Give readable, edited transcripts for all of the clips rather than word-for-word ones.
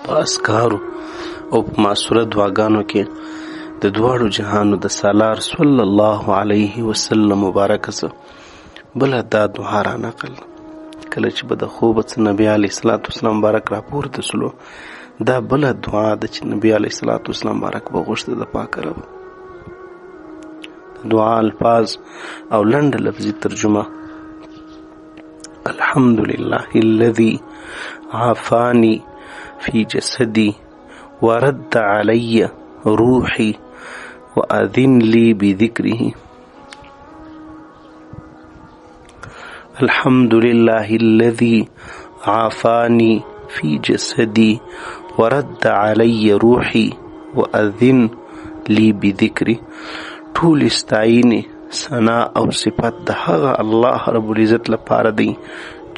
په اسکارو او په معصوره دعاګانو کې د دواړو جهانو د سالار صلی الله علیه وسلم مبارک سه بله دا دعا را نقل کله چې به د خوبه څه نبی علیه الصلاة والسلام مبارک راپورته سلو دا بله دعا ده چې نبی علیه الصلاة والسلام مبارک به غوښته د پاک رب دعا الفاظ او لنډه لفظي ترجمه الحمد لله الذي عافاني في جسدي ورد علي روحي وأذن لي بذكره الحمد لله الذي عافاني في جسدي ورد علي روحي وأذن لي بذكره ټول استعینې ثنا او صفت د هغه الله رب العزت لپاره دی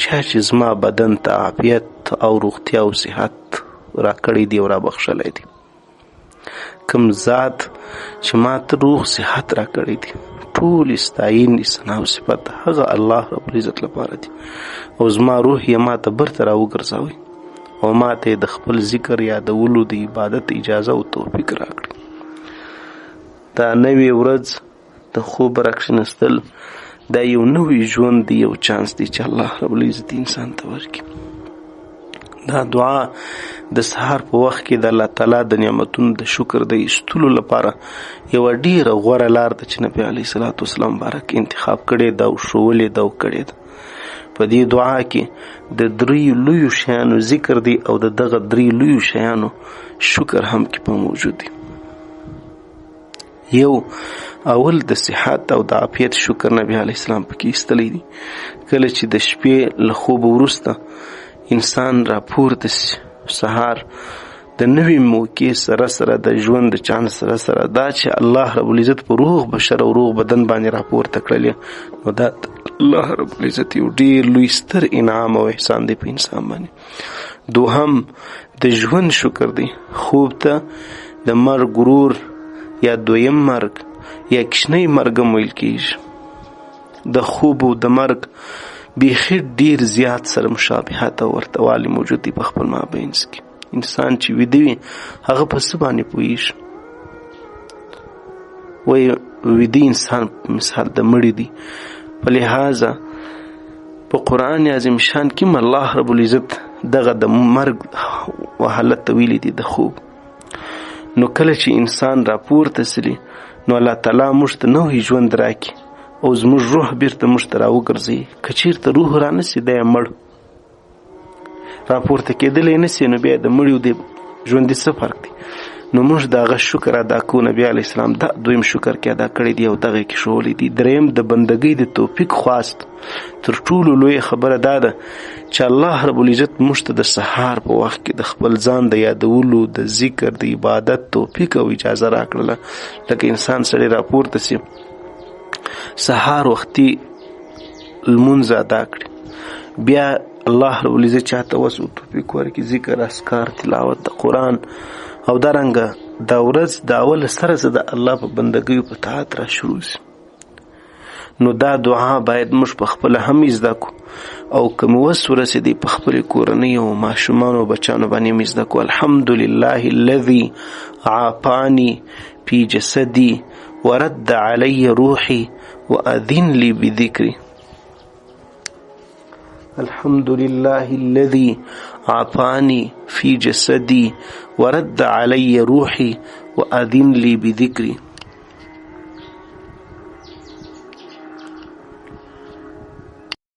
چې زما بدن ته عافیت او روغتیا او صحت را کړی دی او را بخښلی دی کوم ذات چې ما ته روغ صحت را کړی دی ټول استعینې ثنا او صفت د هغه الله رب العزت لپاره دی او زما روح یې ما ته برته را وګرځوئ او ما ته د خپل ذکر یادولو د عبادت اجازه او توفیق راکړي دا نوې ورځ د خوب راکښېنستل دا یو نوی ژوند دی یو چانس دی چې الله رب العزت انسان ته ورکړي دا دعا د سهار په وخت کې د الله تعالی د نعمتونو د شکر د ایستلو لپاره یوه ډیره غوره لار ده چې نبی علیه الصلاة والسلام مبارک انتخاب کړې ده او ښوولې ده او کړې ده په دې دعا کې د دریو لویو شیانو ذکر دی او د دغه دریو لویو شیانو شکر هم کې په موجود دی یو اول د صحت او د عافیت شکر نبی علیه السلام پکې ایستلی دی کله چې د شپې له خوبه وروسته انسان راپورته سي سهار د نوې موقع سره سره د ژوند د چانس سره سره دا چې الله رب العزت په روغ بشر او روغ بدن باندې راپورته کړلی نو دا الله رب العزت یو ډېر لوی ستر انعام او احسان دی په انسان باندې دوهم د ژوند شکر دی خوب ته د مرګ غرور یا دویم مرګ یا کشنی مرګ هم ویل کیږي د خوب او د مرګ بیخي ډیر زیات سره مشابهت او ورته موجود دي په خپل مابینس کې انسان چې ویده وي هغه په څه باندې پوهیږي وایي ویده انسان مثال د مړي دی په لحاظه په قرآن عظیم شان کې الله رب العزت دغه د مرګ و حالت ته ویلی دی د خوب نو کله چې انسان راپورته سلی نو الله تعالی موږ ته نوی ژوند راکړي او زموږ روح بیرته موږ ته راوګرځوي که چېرته روح رانسي دی مړ راپورته کېدلی نسي نو بیا د مړي او د ژوندي څه فرق دی نو موږ د هغه شکر ادا کوو نبي علیه السلام دا دویم شکر کې ادا کړی دی او دغه کې ښوولی دی دریم د بندګۍ د توفیق خواست تر ټولو لویه خبره دا ده چې الله رب العزت موږ ته د سهار په وخت کې د خپل ځان د یادولو د ذکر د عبادت توفیق او اجازه راکړله لکه انسان سړی راپورته سي سهار وختي لمونځ ادا کړي بیا الله رب العزت چاته وس او توفیق ورکړي ذکر اذکار تلاوت د قرآن او دارنګه دا ورځ د اول سره زه د الله په بندګیو په طاعت را شروع سي نو دا دعا باید موږ په خپله هم زده کو او که مو وس ورسېدی په خپلې کورنۍ او ماشومانو او بچیانو باندې هم زده کو الحمد لله الذي عافاني في جسدي ورد علي روحي وأذن لي بذكري الحمد لله الذي عافاني في جسدي ورد علي روحي وأذن لي بذكري